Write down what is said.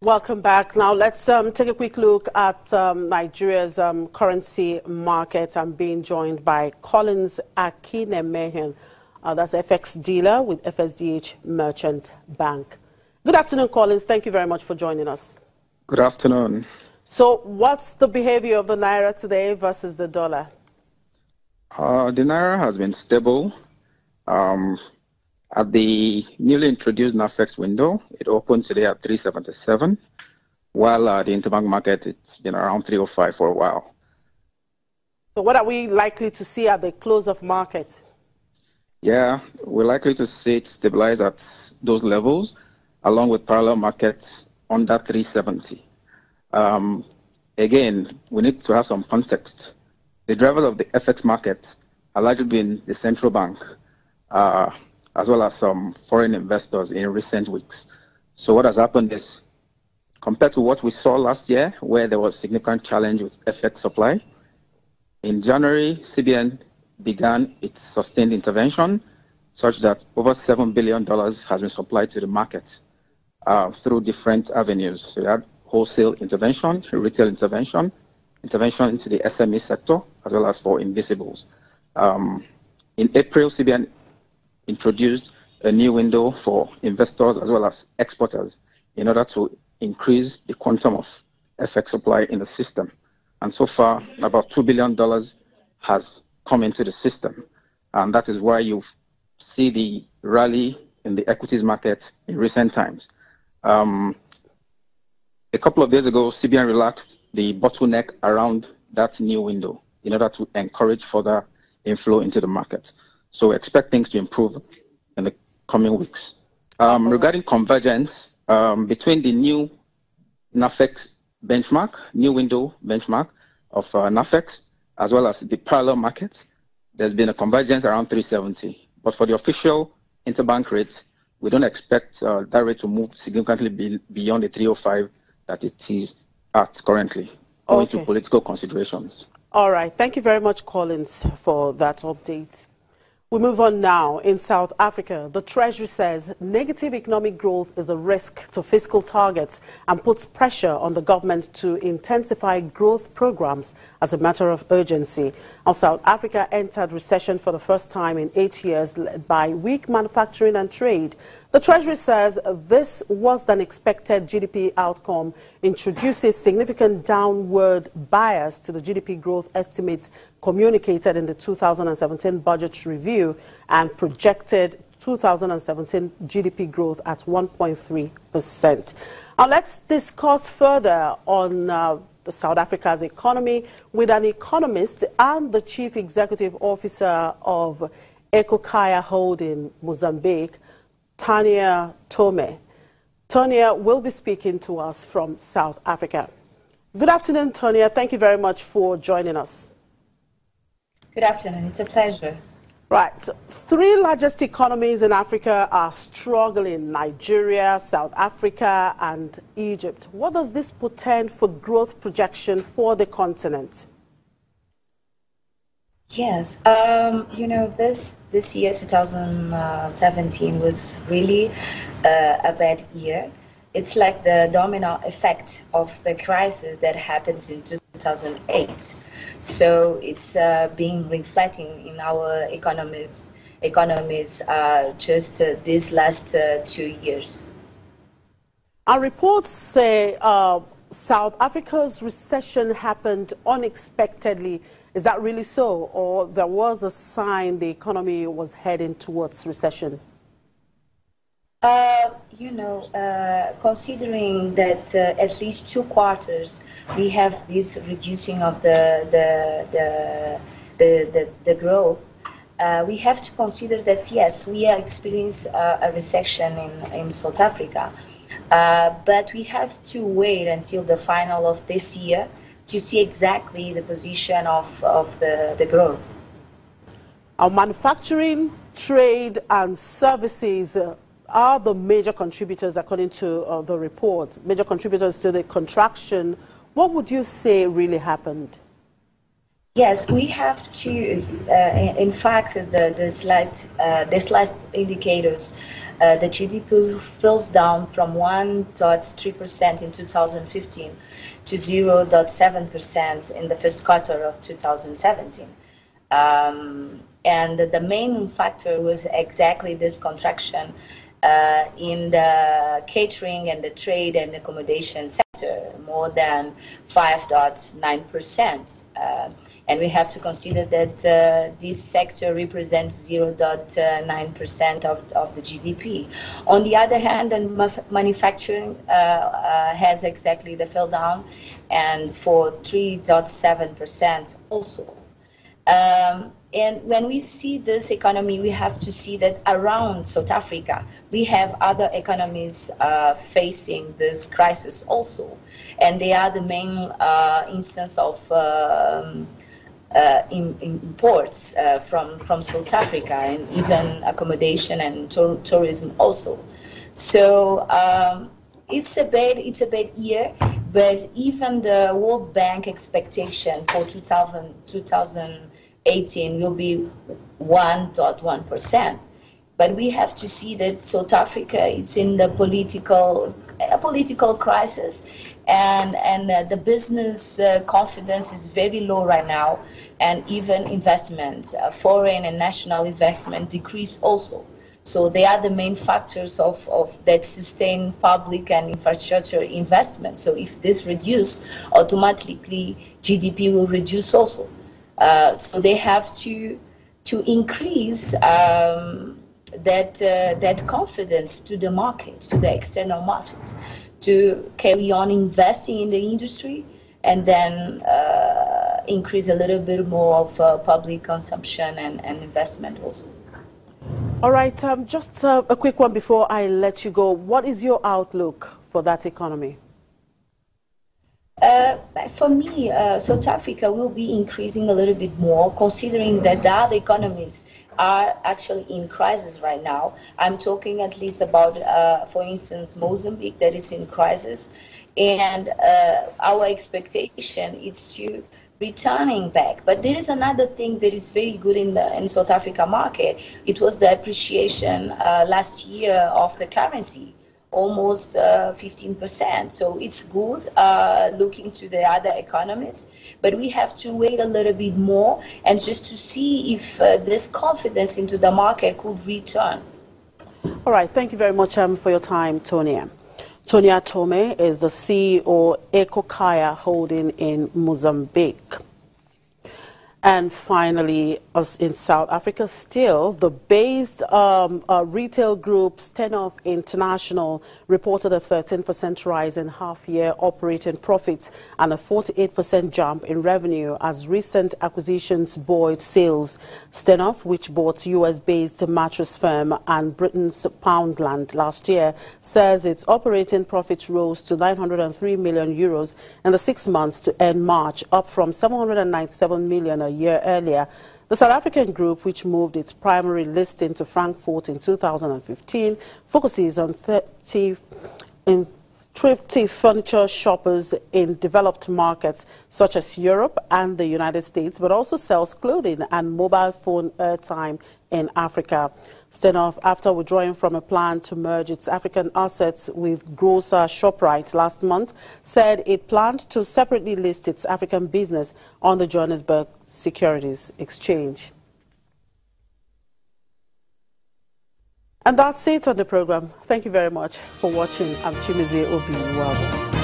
Welcome back. Now let's take a quick look at Nigeria's currency market. I'm being joined by Collins Akinemehin, that's FX dealer with FSDH Merchant Bank. Good afternoon, Collins. Thank you very much for joining us. Good afternoon. So what's the behavior of the Naira today versus the dollar? The Naira has been stable. At the newly introduced NAFEX window, it opened today at 377, while the interbank market, it's been around 305 for a while. So what are we likely to see at the close of market? Yeah, we're likely to see it stabilize at those levels, along with parallel markets under 370. Again, we need to have some context. The drivers of the FX market have largely been the central bank, as well as some foreign investors in recent weeks. So what has happened is, compared to what we saw last year, where there was significant challenge with FX supply, in January, CBN began its sustained intervention, such that over $7 billion has been supplied to the market through different avenues. So you had wholesale intervention, retail intervention, intervention into the SME sector, as well as for invisibles. In April, CBN introduced a new window for investors as well as exporters in order to increase the quantum of FX supply in the system. And so far, about $2 billion has come into the system. And that is why you see the rally in the equities market in recent times. A couple of days ago, CBN relaxed the bottleneck around that new window in order to encourage further inflow into the market. So we expect things to improve in the coming weeks. Regarding convergence, between the new NAFEX benchmark, new window benchmark of NAFEX, as well as the parallel market, there's been a convergence around 370. But for the official interbank rate, we don't expect that rate to move significantly beyond the 305 that it is at currently, owing to political considerations. All right. Thank you very much, Collins, for that update. We move on now. In South Africa, the Treasury says negative economic growth is a risk to fiscal targets and puts pressure on the government to intensify growth programs as a matter of urgency. Now, South Africa entered recession for the first time in 8 years, led by weak manufacturing and trade. The Treasury says this was an expected GDP outcome, introduces significant downward bias to the GDP growth estimates communicated in the 2017 budget review and projected 2017 GDP growth at 1.3%. Now let's discuss further on the South Africa's economy with an economist and the Chief Executive Officer of Ekokaya Holding Mozambique, Tanya Tome. Tonya will be speaking to us from South Africa. Good afternoon, Tonya. Thank you very much for joining us. Good afternoon. It's a pleasure. Right. Three largest economies in Africa are struggling: Nigeria, South Africa, and Egypt. What does this portend for growth projection for the continent? Yes. You know, this year, 2017, was really a bad year. It's like the domino effect of the crisis that happens in 2008. So it's been reflecting in our economies just these last 2 years. Our reports say South Africa's recession happened unexpectedly. Is that really so, or there was a sign the economy was heading towards recession? You know, considering that at least 2 quarters we have this reducing of the growth, we have to consider that yes, we are experiencing a recession in South Africa, but we have to wait until the final of this year to see exactly the position of the growth. Our manufacturing, trade, and services are the major contributors, according to the report, major contributors to the contraction. What would you say really happened? Yes, we have to. In fact, the slight indicators, the GDP falls down from 1.3% in 2015 to 0.7% in the first quarter of 2017. And the main factor was exactly this contraction in the catering and the trade and accommodation sector, more than 5.9%. And we have to consider that this sector represents 0.9% of the GDP. On the other hand, manufacturing has exactly the fell down, and for 3.7% also. And when we see this economy, we have to see that around South Africa, we have other economies facing this crisis also. And they are the main instance of imports from South Africa, and even accommodation and tourism also. So it's a bad year, but even the World Bank expectation for 2018 will be 1.1%. But we have to see that South Africa is in the political crisis, and the business confidence is very low right now, and even investment, foreign and national investment, decrease also. So they are the main factors of that sustain public and infrastructure investment. So if this reduce, automatically GDP will reduce also. So they have to increase that confidence to the market, to the external market, to carry on investing in the industry, and then increase a little bit more of public consumption and investment also. All right, just a quick one before I let you go. What is your outlook for that economy? For me, South Africa will be increasing a little bit more, considering that the other economies are actually in crisis right now. I'm talking at least about, for instance, Mozambique, that is in crisis. And our expectation is to returning back. But there is another thing that is very good in South Africa market. It was the appreciation last year of the currency, almost 15%. So it's good looking to the other economies, but we have to wait a little bit more and just to see if this confidence into the market could return. All right, thank you very much for your time, Tonia. Tonia Tome is the CEO Ekokaya Holding in Mozambique. And finally, in South Africa still, the based retail group Steinhoff International reported a 13% rise in half-year operating profit and a 48% jump in revenue as recent acquisitions buoyed sales. Steinhoff, which bought US-based mattress firm and Britain's Poundland last year, says its operating profit rose to €903 million in the 6 months to end March, up from $797 million a year earlier. The South African group, which moved its primary listing to Frankfurt in 2015, focuses on thrifty furniture shoppers in developed markets such as Europe and the United States, but also sells clothing and mobile phone airtime in Africa. Steinhoff, after withdrawing from a plan to merge its African assets with grocer ShopRite last month, said it planned to separately list its African business on the Johannesburg Securities Exchange. And that's it on the program. Thank you very much for watching. I'm Chimizie Obiwago.